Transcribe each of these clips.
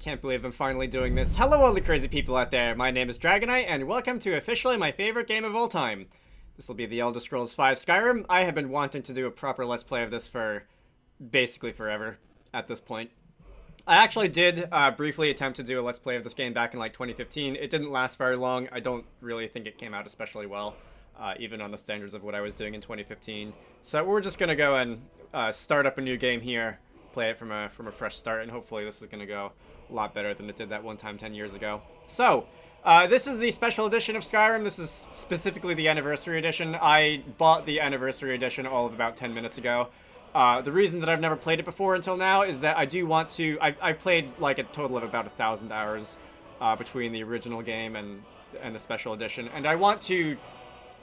Can't believe I'm finally doing this. Hello all the crazy people out there, my name is Dragonite, and welcome to officially my favorite game of all time. This will be the Elder Scrolls V Skyrim. I have been wanting to do a proper Let's Play of this for basically forever at this point. I actually did briefly attempt to do a Let's Play of this game back in like 2015. It didn't last very long. I don't really think it came out especially well, even on the standards of what I was doing in 2015. So we're just going to go and start up a new game here, play it from a fresh start, and hopefully this is going to go a lot better than it did that one time 10 years ago. So, this is the special edition of Skyrim. This is specifically the Anniversary Edition. I bought the Anniversary Edition all of about 10 minutes ago. The reason that I've never played it before until now is that I do want to... I played like a total of about 1,000 hours between the original game and the special edition, and I want to,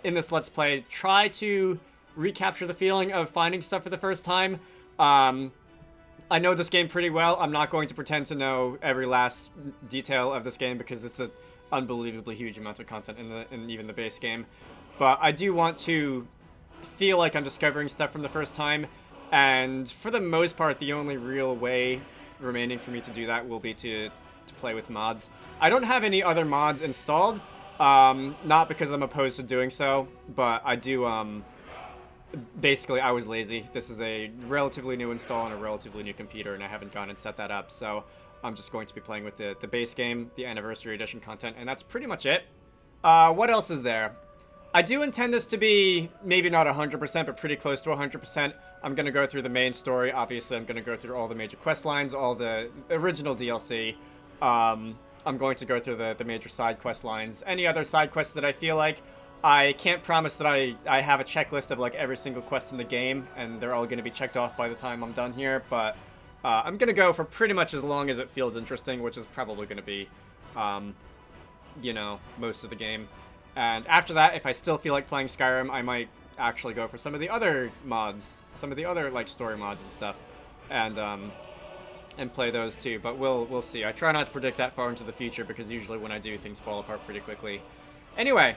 in this Let's Play, try to recapture the feeling of finding stuff for the first time. I know this game pretty well. I'm not going to pretend to know every last detail of this game because it's an unbelievably huge amount of content in even the base game. But I do want to feel like I'm discovering stuff from the first time, and for the most part, the only real way remaining for me to do that will be to play with mods. I don't have any other mods installed, not because I'm opposed to doing so, but I do, basically, I was lazy. This is a relatively new install on a relatively new computer, and I haven't gone and set that up, so I'm just going to be playing with the base game, the Anniversary Edition content, and that's pretty much it. What else is there? I do intend this to be maybe not 100%, but pretty close to 100%. I'm going to go through the main story. Obviously, I'm going to go through all the major quest lines, all the original DLC. I'm going to go through the major side quest lines. Any other side quests that I feel like. I can't promise that I have a checklist of like every single quest in the game, and they're all going to be checked off by the time I'm done here, but I'm going to go for pretty much as long as it feels interesting, which is probably going to be, you know, most of the game. And after that, if I still feel like playing Skyrim, I might actually go for some of the other mods, some of the other like story mods and stuff, and play those too, but we'll see. I try not to predict that far into the future because usually when I do, things fall apart pretty quickly. Anyway,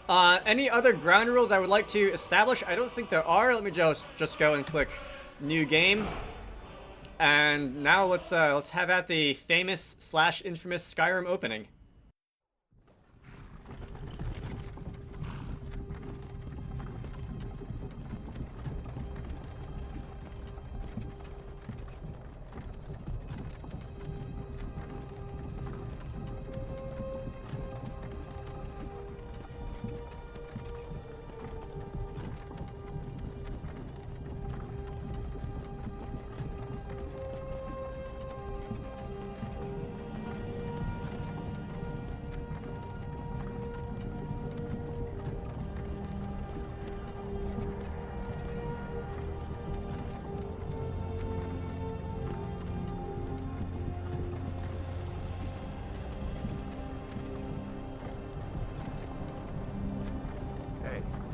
any other ground rules I would like to establish? I don't think there are. Let me just go and click New Game. And now let's have at the famous / infamous Skyrim opening.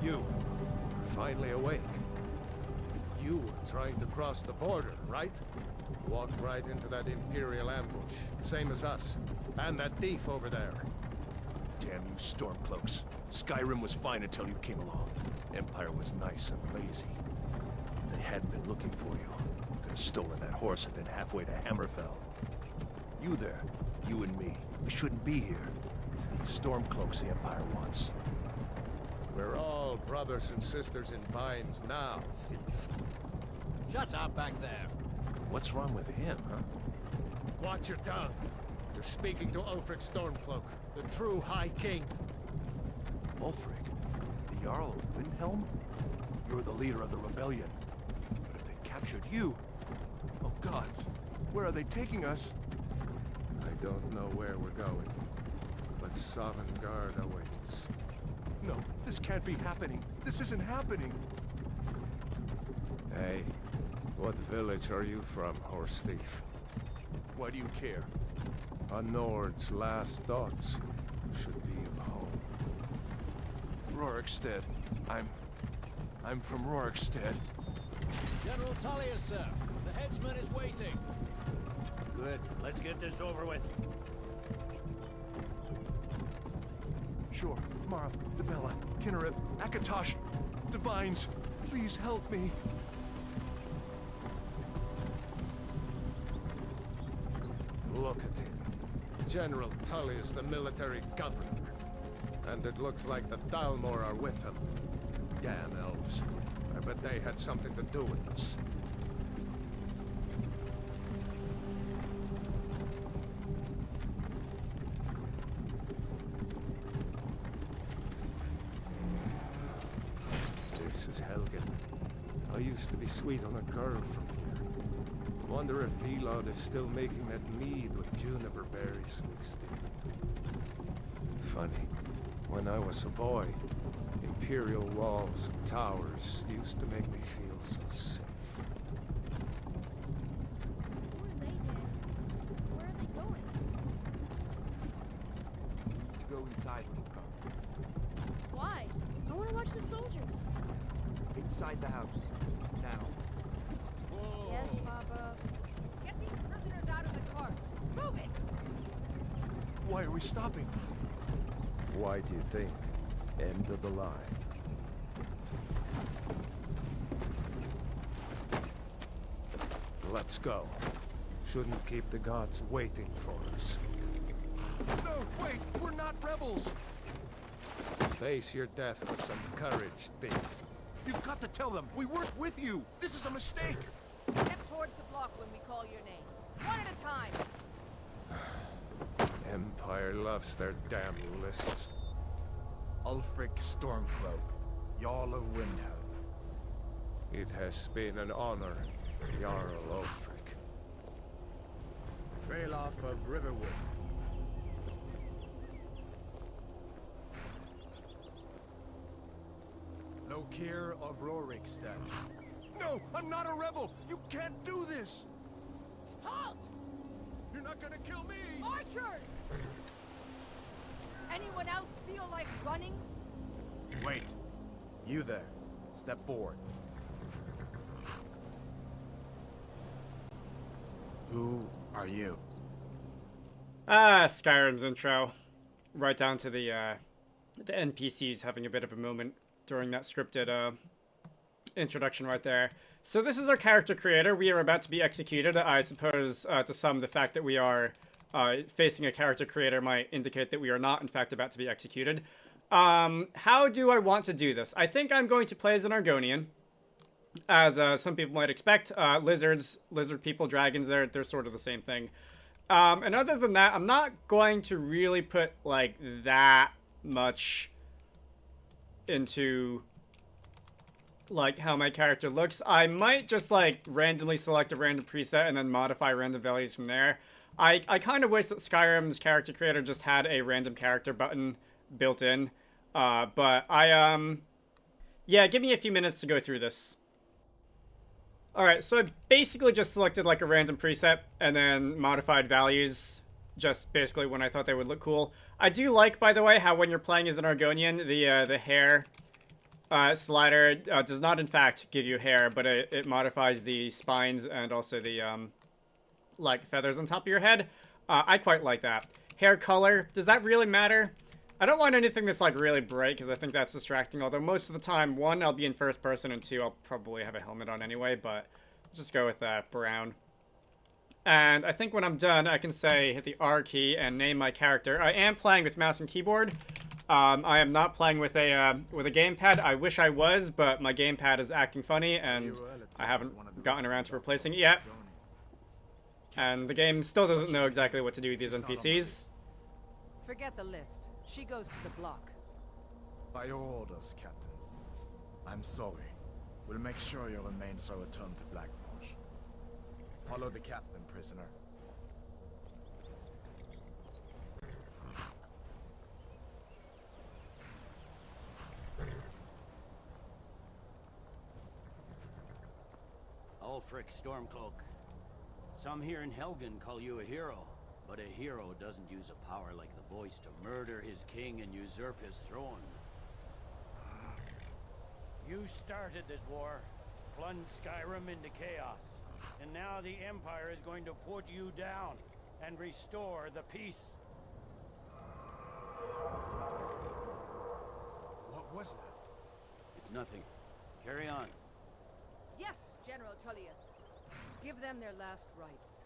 You, finally awake. You were trying to cross the border, right? Walked right into that Imperial ambush, same as us. And that thief over there. Damn you Stormcloaks. Skyrim was fine until you came along. Empire was nice and lazy. If they hadn't been looking for you, could have stolen that horse and been halfway to Hammerfell. You there, you and me, we shouldn't be here. It's these Stormcloaks the Empire wants. We're all brothers and sisters in binds now, thief. Shut up back there. What's wrong with him, huh? Watch your tongue. You're speaking to Ulfric Stormcloak, the true High King. Ulfric? The Jarl of Windhelm? You're the leader of the rebellion. But if they captured you... Oh gods, where are they taking us? I don't know where we're going, but Sovngarde awaits. No, this can't be happening. This isn't happening. Hey, what village are you from, horse thief? Why do you care? A Nord's last thoughts should be of home. Rorikstead. I'm from Rorikstead. General Tullius, sir. The headsman is waiting. Good. Let's get this over with. Sure. Mara, Dibella, Kinnereth, Akatosh, Divines, please help me. look at him. General Tullius, the military governor. And it looks like the Dalmor are with him. Damn elves. I bet they had something to do with this. This is Helgen. I used to be sweet on a girl from here. Wonder if Elod is still making that mead with juniper berries mixed in. Funny. When I was a boy, imperial walls and towers used to make me feel so safe. Who are they, Dad? Where are they going? We need to go inside, little girl. Why? I want to watch the soldiers. Inside the house. Now. Yes, Papa. Get these prisoners out of the carts. Move it! Why are we stopping? Why do you think? End of the line. Let's go. Shouldn't keep the gods waiting for us. No, wait! We're not rebels! Face your death with some courage, thief. You've got to tell them! We weren't with you! This is a mistake! Step towards the block when we call your name. One at a time. Empire loves their damn lists. Ulfric Stormcloak, Jarl of Windhelm. It has been an honor, Jarl Ulfric. Ralof of Riverwood. Lokir of Rorikstead. No! I'm not a rebel! You can't do this! Halt! You're not gonna kill me! Archers! Anyone else feel like running? Wait. You there. Step forward. Who are you? Skyrim's intro. Right down to the NPCs having a bit of a moment during that scripted introduction right there. So this is our character creator. We are about to be executed. I suppose to some the fact that we are facing a character creator might indicate that we are not in fact about to be executed. How do I want to do this? I think I'm going to play as an Argonian. As some people might expect. Lizard people, dragons, they're sort of the same thing. And other than that, I'm not going to really put like that much into like how my character looks. I might just like randomly select a random preset and then modify random values from there. I kind of wish that Skyrim's character creator just had a random character button built in. But yeah, give me a few minutes to go through this. Alright, so I basically just selected like a random preset and then modified values just basically when I thought they would look cool. I do like, by the way, how when you're playing as an Argonian, the hair slider does not in fact give you hair, but it modifies the spines and also the like feathers on top of your head. I quite like that. Hair color, does that really matter? I don't want anything that's like really bright because I think that's distracting, although most of the time, one, I'll be in first person, and two, I'll probably have a helmet on anyway, but let's just go with brown. And I think when I'm done, I can say hit the R key and name my character. I am playing with mouse and keyboard. I am not playing with a gamepad. I wish I was, but my gamepad is acting funny, and I haven't gotten around to replacing it yet. And the game still doesn't know exactly what to do with these NPCs. Forget the list. She goes to the block. By your orders, Captain. I'm sorry. We'll make sure your remains are returned to Blackmarsh. Follow the captain, prisoner. Ulfric Stormcloak. Some here in Helgen call you a hero, but a hero doesn't use a power like the voice to murder his king and usurp his throne. You started this war, plunged Skyrim into chaos, and now the Empire is going to put you down and restore the peace. What was that? It's nothing. Carry on. Yes, General Tullius. Give them their last rites.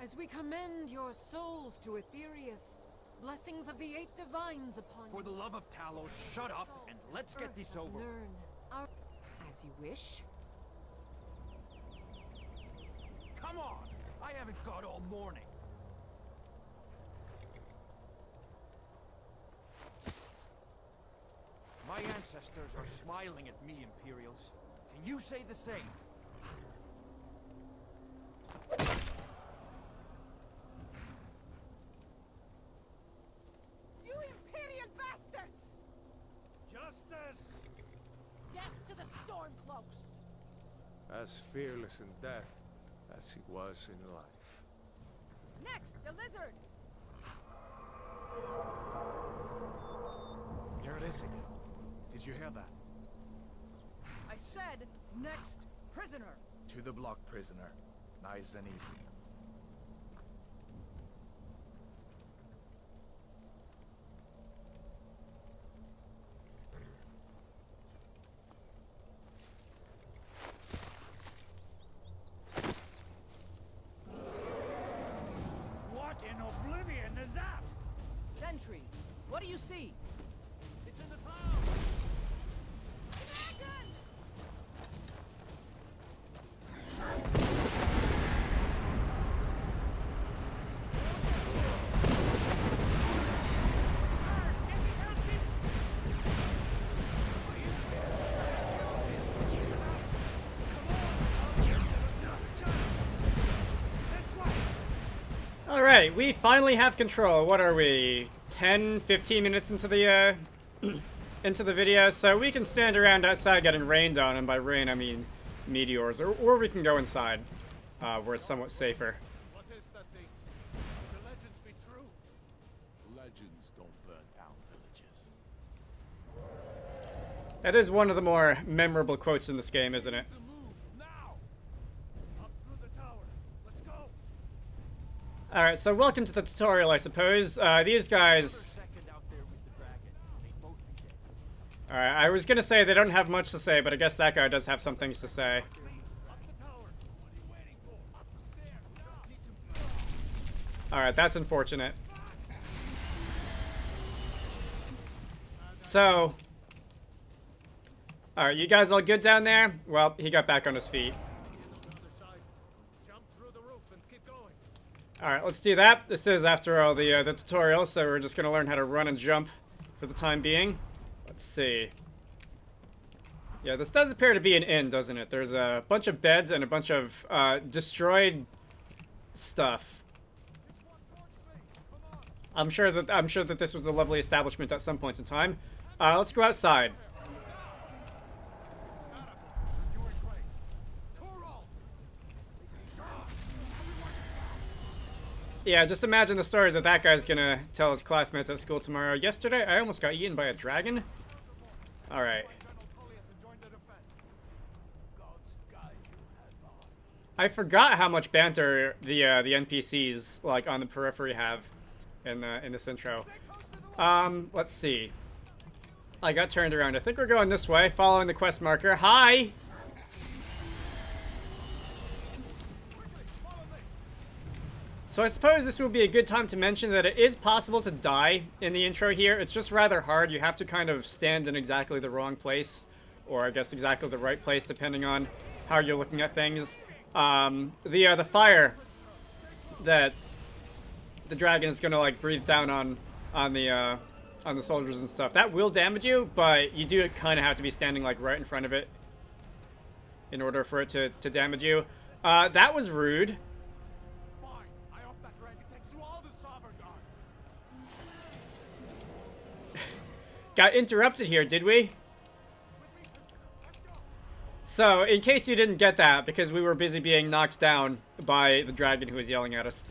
As we commend your souls to Aetherius, blessings of the eight divines upon For the love of Talos, shut up and let's get this over. Learn our... As you wish. Come on! I haven't got all morning. My ancestors are smiling at me, Imperials. Can you say the same? You Imperial bastards! Justice! Death to the Stormcloaks! As fearless in death as he was in life. Next, the lizard! Here it is again. Did you hear that? I said, next prisoner! To the block, prisoner. Nice and easy. What in oblivion is that? Sentries, what do you see? It's in the town! Dragon! Alright, we finally have control. What are we? 10, 15 minutes into the into the video, so we can stand around outside getting rained on, and by rain I mean meteors, or we can go inside, where it's somewhat safer. What is that thing? The legends be true? Legends don't burn down villages. That is one of the more memorable quotes in this game, isn't it? The move, now! Up through the tower. Let's go! Alright, so welcome to the tutorial, I suppose. These guys... Second out there was the dragon. They both be dead. Alright, I was gonna say they don't have much to say, but I guess that guy does have some things to say. Up the tower. What are you waiting for? Up the stairs, now! Alright, that's unfortunate. So... Alright, you guys all good down there? Well, he got back on his feet. On the other side. Jump through the roof and keep going. Alright, let's do that. This is, after all, the tutorial, so we're just gonna learn how to run and jump for the time being. Let's see. Yeah, this does appear to be an inn, doesn't it? There's a bunch of beds and a bunch of destroyed stuff. I'm sure that this was a lovely establishment at some point in time. Let's go outside. Yeah, just imagine the stories that that guy's gonna tell his classmates at school tomorrow. Yesterday, I almost got eaten by a dragon. Alright. I forgot how much banter the NPCs, like, on the periphery have in this intro. Let's see. I got turned around. I think we're going this way, following the quest marker. Hi! So I suppose this will be a good time to mention that it is possible to die in the intro here. It's just rather hard. You have to kind of stand in exactly the wrong place, or I guess exactly the right place, depending on how you're looking at things. The fire that the dragon is gonna like breathe down on the soldiers and stuff, that will damage you, but you do kind of have to be standing like right in front of it in order for it to damage you. That was rude. Got interrupted here, did we? So, in case you didn't get that, because we were busy being knocked down by the dragon who was yelling at us,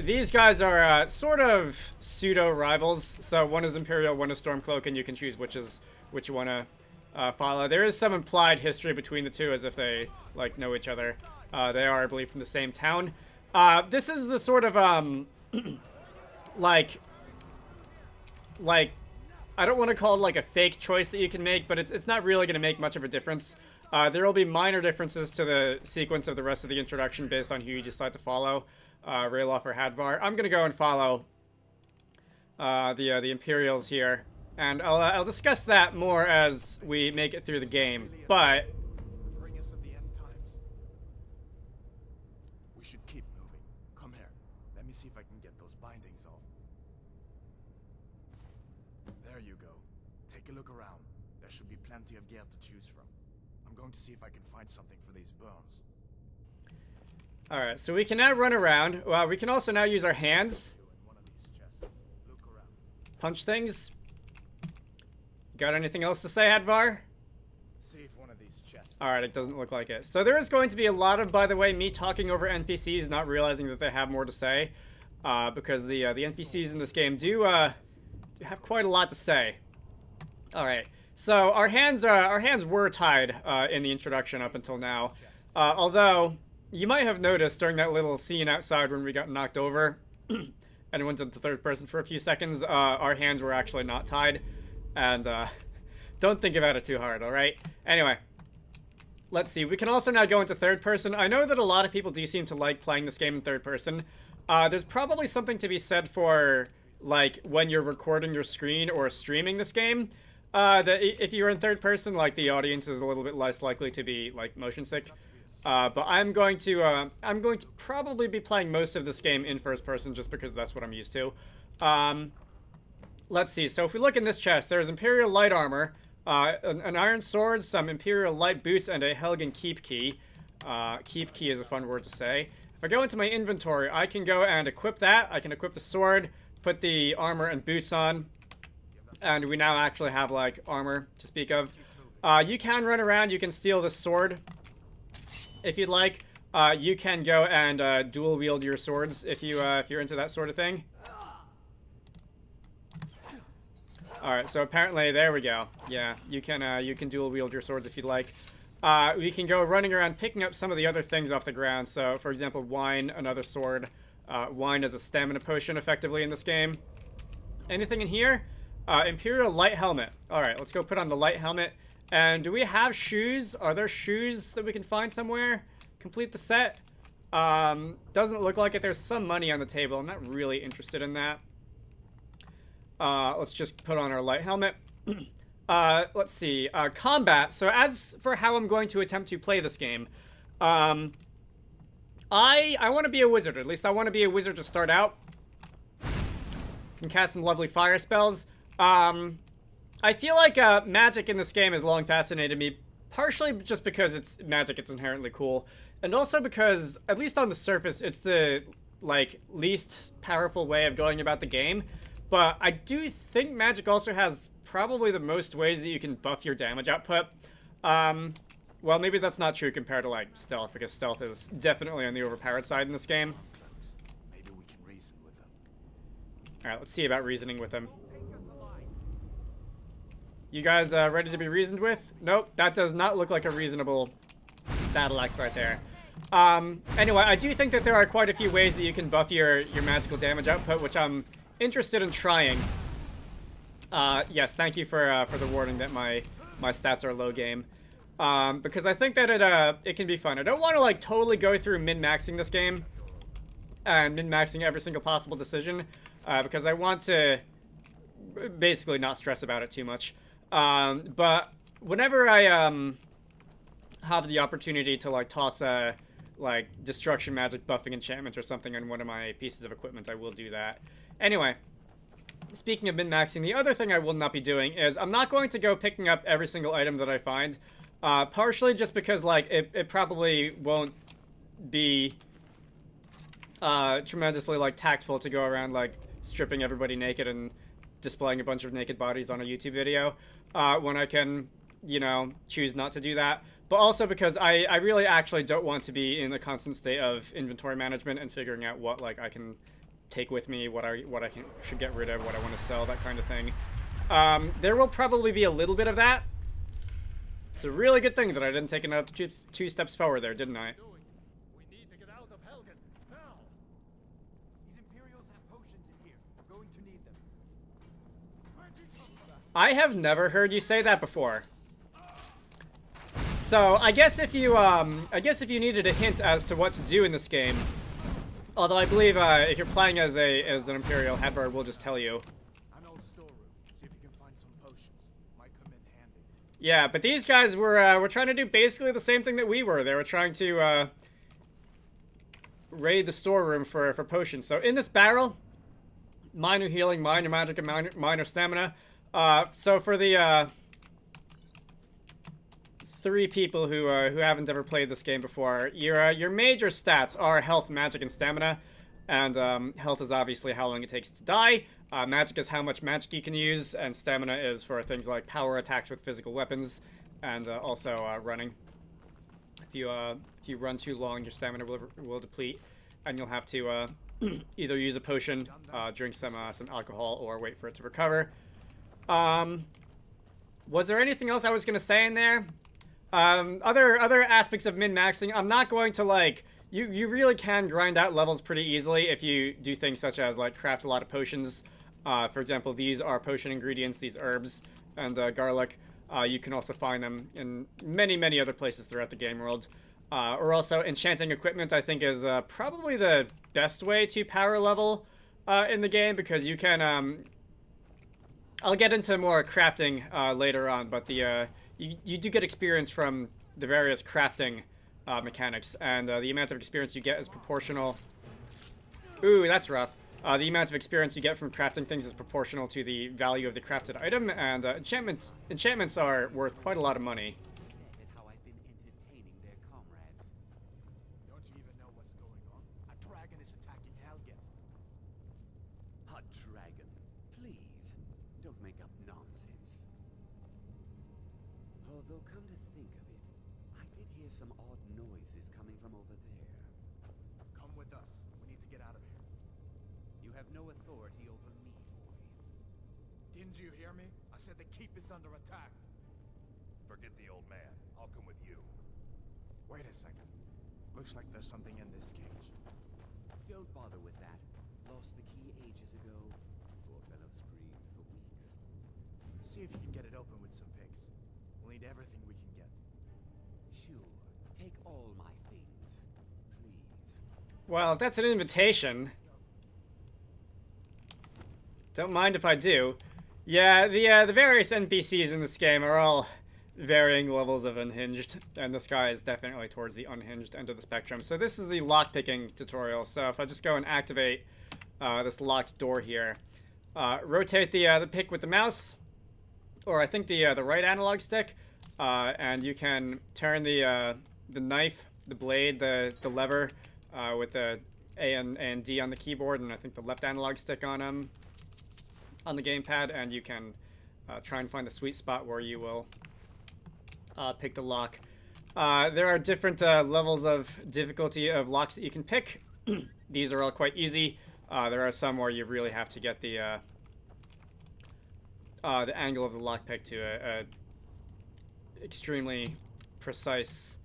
these guys are sort of pseudo-rivals. So one is Imperial, one is Stormcloak, and you can choose which you want to follow. There is some implied history between the two, as if they like know each other. They are, I believe, from the same town. This is the sort of like I don't want to call it like a fake choice that you can make, but it's not really going to make much of a difference. There will be minor differences to the sequence of the rest of the introduction based on who you decide to follow. Rayloff or Hadvar. I'm gonna go and follow the Imperials here, and I'll discuss that more as we make it through the game. But Bring us of the end times. We should keep moving. Come here. Let me see if I can get those bindings off. There you go. Take a look around. There should be plenty of gear to choose from. I'm going to see if I can find something for these burns. alright, so we can now run around. Well, we can also now use our hands. In one of these chests. Look around. Punch things. Got anything else to say, Hadvar? See if one of these chests. Alright, it doesn't look like it. So there is going to be a lot of, by the way, me talking over NPCs, not realizing that they have more to say. Because the NPCs in this game do have quite a lot to say. Alright, so our hands were tied in the introduction up until now. Although, you might have noticed during that little scene outside when we got knocked over and went into third person for a few seconds, our hands were actually not tied. And don't think about it too hard, alright? Anyway, let's see. We can also now go into third person. I know that a lot of people do seem to like playing this game in third person. There's probably something to be said for, like, when you're recording your screen or streaming this game. That if you're in third person, like, the audience is a little bit less likely to be, like, motion sick. But I'm going to probably be playing most of this game in first person just because that's what I'm used to. Let's see. So if we look in this chest, there's Imperial Light Armor, an Iron Sword, some Imperial Light Boots, and a Helgen Keep Key. Keep Key is a fun word to say. If I go into my inventory, I can go and equip that. I can equip the sword, put the armor and boots on, and we now actually have, like, armor to speak of. You can run around. You can steal the sword if you'd like. You can go and dual wield your swords if you're into that sort of thing. Alright, so apparently, there we go. Yeah, you can dual wield your swords if you'd like. We can go running around picking up some of the other things off the ground. So, for example, wine, another sword. Wine is a stamina potion, effectively, in this game. Anything in here? Imperial Light Helmet. Alright, let's go put on the light helmet. And do we have shoes? Are there shoes that we can find somewhere? Complete the set? Doesn't look like it. There's some money on the table. I'm not really interested in that. Let's just put on our light helmet. Let's see. Combat. So as for how I'm going to attempt to play this game, I want to be a wizard. At least I want to be a wizard to start out. Can cast some lovely fire spells. I feel like magic in this game has long fascinated me, partially just because it's magic, it's inherently cool, and also because, at least on the surface, it's the, like, least powerful way of going about the game. But I do think magic also has probably the most ways that you can buff your damage output. Well, maybe that's not true compared to, like, stealth, because stealth is definitely on the overpowered side in this game. Maybe we can reason with them. Alright, let's see about reasoning with them. You guys ready to be reasoned with? Nope, that does not look like a reasonable battle axe right there. Anyway, I do think that there are quite a few ways that you can buff your magical damage output, which I'm interested in trying. Yes, thank you for the warning that my stats are low game. Because I think that it can be fun. I don't want to, like, totally go through min-maxing this game and min-maxing every single possible decision, because I want to basically not stress about it too much. But whenever I have the opportunity to, like, toss a, like, destruction magic buffing enchantment or something on one of my pieces of equipment, I will do that. Anyway, speaking of min-maxing, the other thing I will not be doing is I'm not going to go picking up every single item that I find. Partially just because, like, it probably won't be tremendously, like, tactful to go around, like, stripping everybody naked and displaying a bunch of naked bodies on a YouTube video, when I can, you know, choose not to do that. But also because I really actually don't want to be in a constant state of inventory management and figuring out what, like, I can take with me, what I should get rid of, what I want to sell, that kind of thing. There will probably be a little bit of that. It's a really good thing that I didn't take another two steps forward there, didn't I? We need to get out of Helgen now. These Imperials have potions in here. We're going to need them. I have never heard you say that before. So I guess if you needed a hint as to what to do in this game, Although I believe if you're playing as an Imperial headbard, we'll just tell you. An old storeroom. See if you can find some potions. Might come in handy. Yeah, but these guys were trying to do basically the same thing that we were. They were trying to raid the storeroom for potions. So in this barrel, minor healing, minor magic, and minor stamina. So for the 3 people who haven't ever played this game before, your major stats are health, magic, and stamina. And health is obviously how long it takes to die. Magic is how much magic you can use, and stamina is for things like power attacks with physical weapons, and also running. If you run too long, your stamina will deplete, and you'll have to either use a potion, drink some alcohol, or wait for it to recover. Was there anything else I was gonna say in there? Other aspects of min-maxing, I'm not going to, like, you really can grind out levels pretty easily if you do things such as, like, craft a lot of potions. For example, these are potion ingredients, these herbs, and garlic. You can also find them in many, many other places throughout the game world. Or also, enchanting equipment, I think, is probably the best way to power level in the game, because you can, I'll get into more crafting later on, but you do get experience from the various crafting mechanics, and the amount of experience you get is proportional. Ooh, that's rough. The amount of experience you get from crafting things is proportional to the value of the crafted item, and enchantments are worth quite a lot of money. How I've been entertaining their comrades. Don't you even know what's going on? A dragon is attacking Helgen. A dragon. Please, don't make up nonsense. Although, come to think of it, I did hear some odd noises coming from over there. Come with us. We need to get out of here. You have no authority over me, boy. Didn't you hear me? I said the keep is under attack. Forget the old man. I'll come with you. Wait a second. Looks like there's something in this cage. Don't bother with that. Lost the key ages ago. Poor fellow screamed for weeks. See if you can get it open with some picks. We'll need everything we can get. Sure. Take all my things, please. Well, if that's an invitation, don't mind if I do. Yeah, the various NPCs in this game are all varying levels of unhinged, and this guy is definitely towards the unhinged end of the spectrum. So this is the lockpicking tutorial. So if I just go and activate this locked door here, rotate the pick with the mouse, or I think the right analog stick, and you can turn the knife, the blade, the lever with the A and D on the keyboard, and I think the left analog stick on the gamepad, and you can try and find the sweet spot where you will pick the lock. There are different levels of difficulty of locks that you can pick. These are all quite easy. There are some where you really have to get the angle of the lockpick to a extremely precise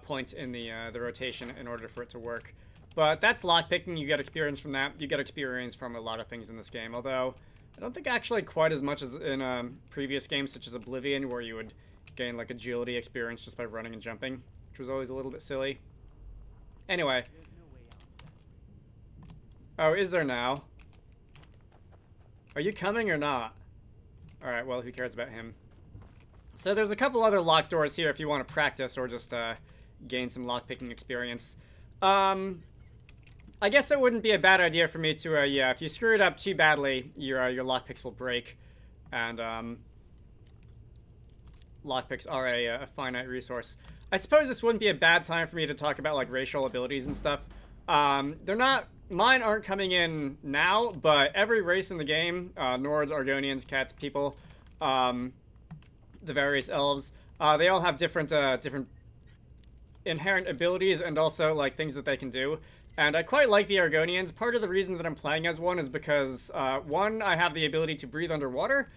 point in the rotation in order for it to work. But that's lockpicking. You get experience from that. You get experience from a lot of things in this game, although I don't think actually quite as much as in previous games such as Oblivion, where you would gain like agility experience just by running and jumping, which was always a little bit silly. Anyway. Oh, is there now? Are you coming or not? Alright, well, who cares about him? So there's a couple other locked doors here if you want to practice or just gain some lockpicking experience. I guess it wouldn't be a bad idea for me to, yeah, if you screw it up too badly, your lockpicks will break. And, lockpicks are a finite resource. I suppose this wouldn't be a bad time for me to talk about, like, racial abilities and stuff. They're not... Mine aren't coming in now, but every race in the game, Nords, Argonians, Cats, people, the various elves, they all have different inherent abilities and also, like, things that they can do. And I quite like the Argonians. Part of the reason that I'm playing as one is because, one, I have the ability to breathe underwater,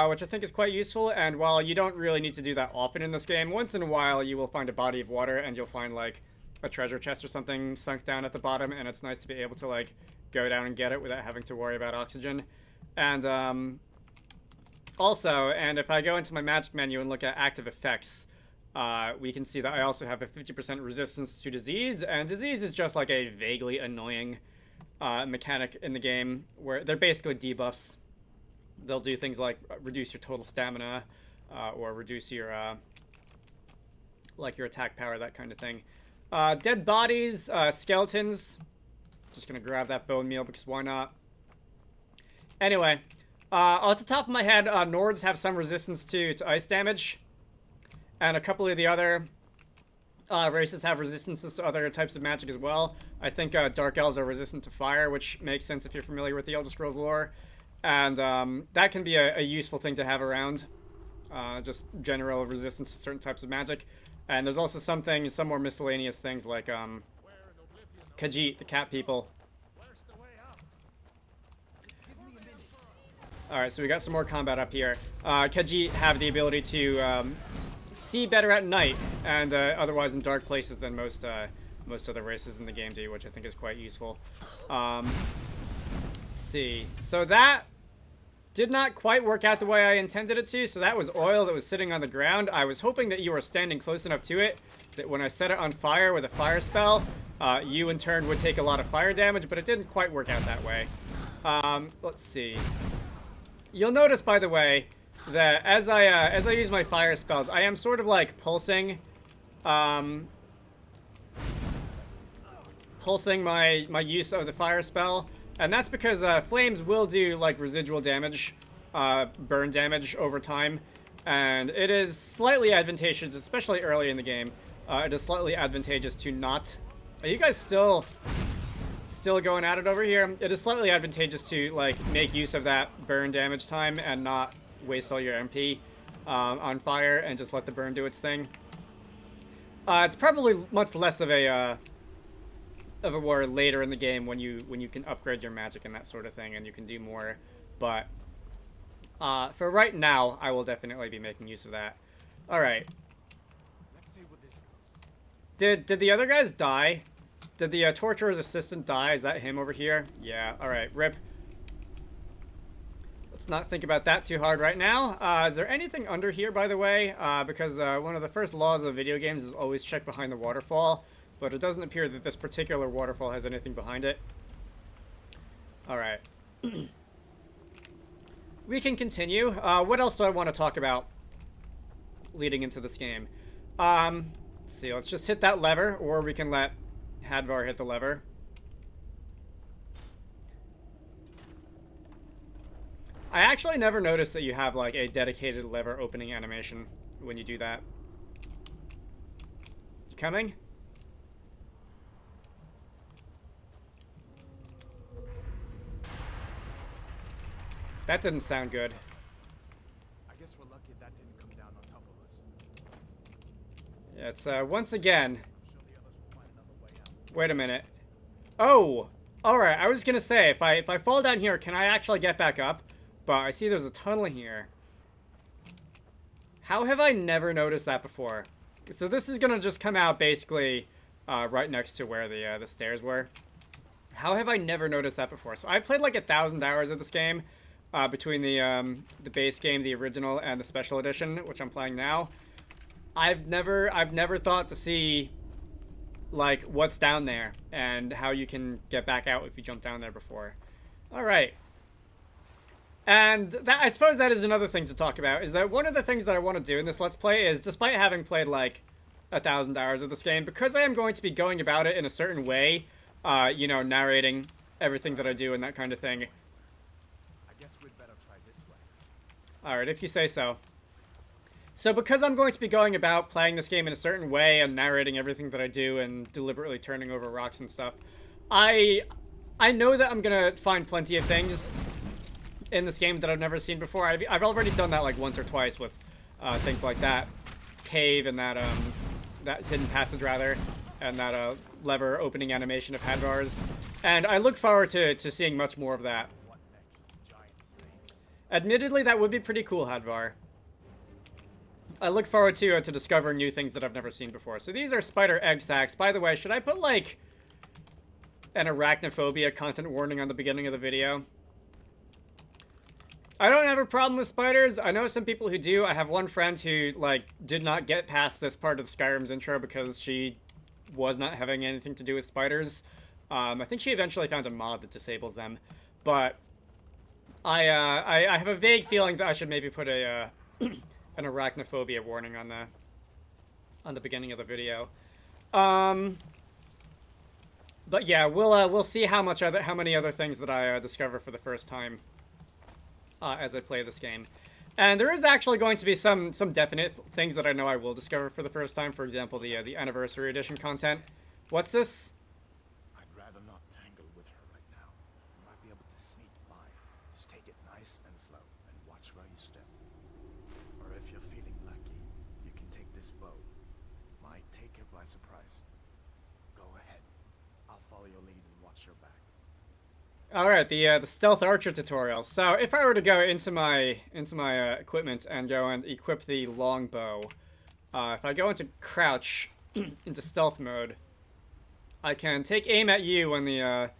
which I think is quite useful, and while you don't really need to do that often in this game, once in a while you will find a body of water and you'll find, like, a treasure chest or something sunk down at the bottom, and it's nice to be able to, like, go down and get it without having to worry about oxygen. And, also, and if I go into my magic menu and look at active effects, we can see that I also have a 50% resistance to disease, and disease is just like a vaguely annoying mechanic in the game where they're basically debuffs. They'll do things like reduce your total stamina or reduce your like your attack power, that kind of thing. Dead bodies, skeletons. Just gonna grab that bone meal because why not? Anyway, off the top of my head, Nords have some resistance to ice damage. And a couple of the other races have resistances to other types of magic as well. I think Dark Elves are resistant to fire, which makes sense if you're familiar with the Elder Scrolls lore. And that can be a useful thing to have around. Just general resistance to certain types of magic. And there's also some things, some more miscellaneous things like Khajiit, the cat people. Alright, so we got some more combat up here. Khajiit have the ability to see better at night, and otherwise in dark places than most other races in the game do, which I think is quite useful. Let's see. So that did not quite work out the way I intended it to. So that was oil that was sitting on the ground. I was hoping that you were standing close enough to it that when I set it on fire with a fire spell, you in turn would take a lot of fire damage, but it didn't quite work out that way. Let's see. You'll notice, by the way, that as I use my fire spells, I am sort of like pulsing my use of the fire spell, and that's because flames will do like residual damage, burn damage over time, and it is slightly advantageous, especially early in the game. It is slightly advantageous to not. Are you guys still going at it over here? It is slightly advantageous to like make use of that burn damage time and not waste all your MP on fire and just let the burn do its thing. It's probably much less of a war later in the game when you can upgrade your magic and that sort of thing and you can do more. But for right now, I will definitely be making use of that. All right. Let's see what this goes. Did the other guys die? Did the torturer's assistant die? Is that him over here? Yeah. All right. Rip. Let's not think about that too hard right now. Is there anything under here, by the way? Because one of the first laws of video games is always check behind the waterfall, but it doesn't appear that this particular waterfall has anything behind it. All right. We can continue. What else do I want to talk about leading into this game? Let's see. Let's just hit that lever, or we can let Hadvar hit the lever. I actually never noticed that you have like a dedicated lever opening animation when you do that. You coming? That didn't sound good. I guess we're lucky that didn't come down on top of us. Yeah, it's once again. I'm sure the others will find another way out. Wait a minute. Oh, all right. I was gonna say if I fall down here, can I actually get back up? But I see there's a tunnel here. How have I never noticed that before? So this is gonna just come out basically right next to where the stairs were. How have I never noticed that before? So I played like 1,000 hours of this game between the base game, the original, and the special edition, which I'm playing now. I've never thought to see like what's down there and how you can get back out if you jump down there before. All right. And that, I suppose that is another thing to talk about, is that one of the things that I want to do in this Let's Play is, despite having played like 1,000 hours of this game, because I am going to be going about it in a certain way, you know, narrating everything that I do and that kind of thing. I guess we'd better try this way. Alright, if you say so. So because I'm going to be going about playing this game in a certain way and narrating everything that I do and deliberately turning over rocks and stuff, I know that I'm going to find plenty of things in this game that I've never seen before. I've already done that like once or twice with things like that cave and that hidden passage rather, and that lever opening animation of Hadvar's. And I look forward to seeing much more of that. What next? Giant snakes. Admittedly, that would be pretty cool, Hadvar. I look forward to discovering new things that I've never seen before. So these are spider egg sacs. By the way, should I put like an arachnophobia content warning on the beginning of the video? I don't have a problem with spiders. I know some people who do. I have one friend who, like, did not get past this part of Skyrim's intro because she was not having anything to do with spiders. I think she eventually found a mod that disables them. But I have a vague feeling that I should maybe put a an arachnophobia warning on the beginning of the video. But yeah, we'll see how many other things that I discover for the first time as I play this game. And there is actually going to be some definite things that I know I will discover for the first time. For example, the Anniversary Edition content. What's this? I'd rather not tangle with her right now. You might be able to sneak by. Just take it nice and slow, and watch where you step. Or if you're feeling lucky, you can take this bow. Might take her by surprise. Go ahead. I'll follow your lead and watch your back. Alright, the stealth archer tutorial. So if I were to go into my equipment and go and equip the longbow, if I go into crouch into stealth mode, I can take aim at you when the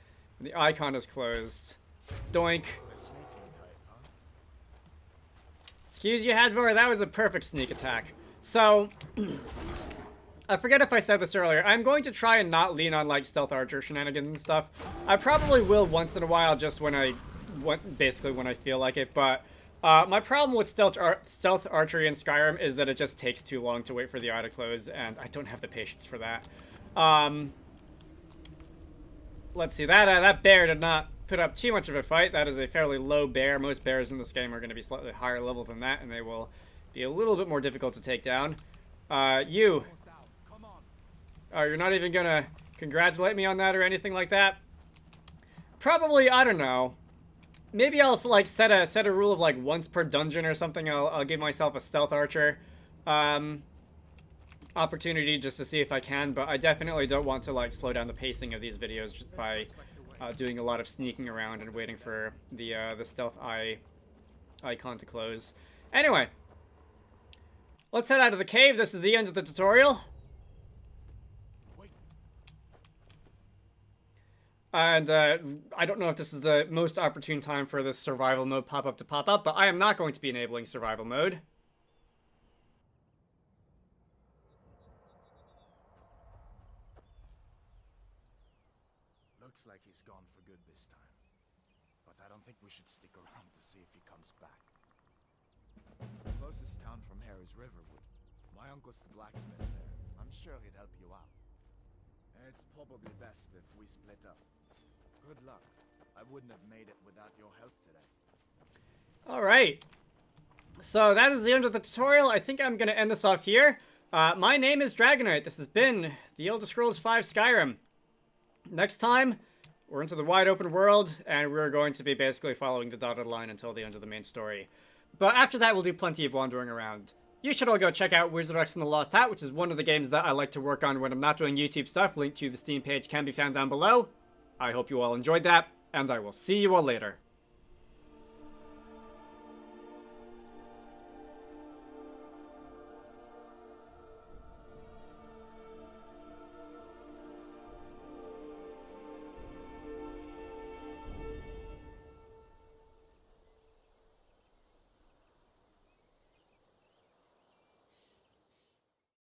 icon is closed. Doink. Excuse you, Hadvar, that was a perfect sneak attack. So I forget if I said this earlier. I'm going to try and not lean on, like, stealth archer shenanigans and stuff. I probably will once in a while, just basically when I feel like it. But my problem with stealth archery in Skyrim is that it just takes too long to wait for the eye to close, and I don't have the patience for that. Let's see. That bear did not put up too much of a fight. That is a fairly low bear. Most bears in this game are going to be slightly higher level than that, and they will be a little bit more difficult to take down. You. Oh, you're not even gonna congratulate me on that or anything like that? Probably, I don't know. Maybe I'll, like, set a rule of, like, once per dungeon or something. I'll give myself a stealth archer opportunity just to see if I can, but I definitely don't want to, like, slow down the pacing of these videos just by doing a lot of sneaking around and waiting for the stealth icon to close. Anyway, let's head out of the cave. This is the end of the tutorial. And I don't know if this is the most opportune time for this survival mode pop-up to pop up, but I am not going to be enabling survival mode. Looks like he's gone for good this time. But I don't think we should stick around to see if he comes back. The closest town from here is Riverwood. My uncle's the blacksmith there. I'm sure he'd help you out. It's probably best if we split up. Good luck. I wouldn't have made it without your help today. Alright. So that is the end of the tutorial. I think I'm going to end this off here. My name is Dragonite. This has been The Elder Scrolls V Skyrim. Next time, we're into the wide open world, and we're going to be basically following the dotted line until the end of the main story. But after that, we'll do plenty of wandering around. You should all go check out Wizarducks and the Lost Hat, which is one of the games that I like to work on when I'm not doing YouTube stuff. Link to the Steam page can be found down below. I hope you all enjoyed that, and I will see you all later.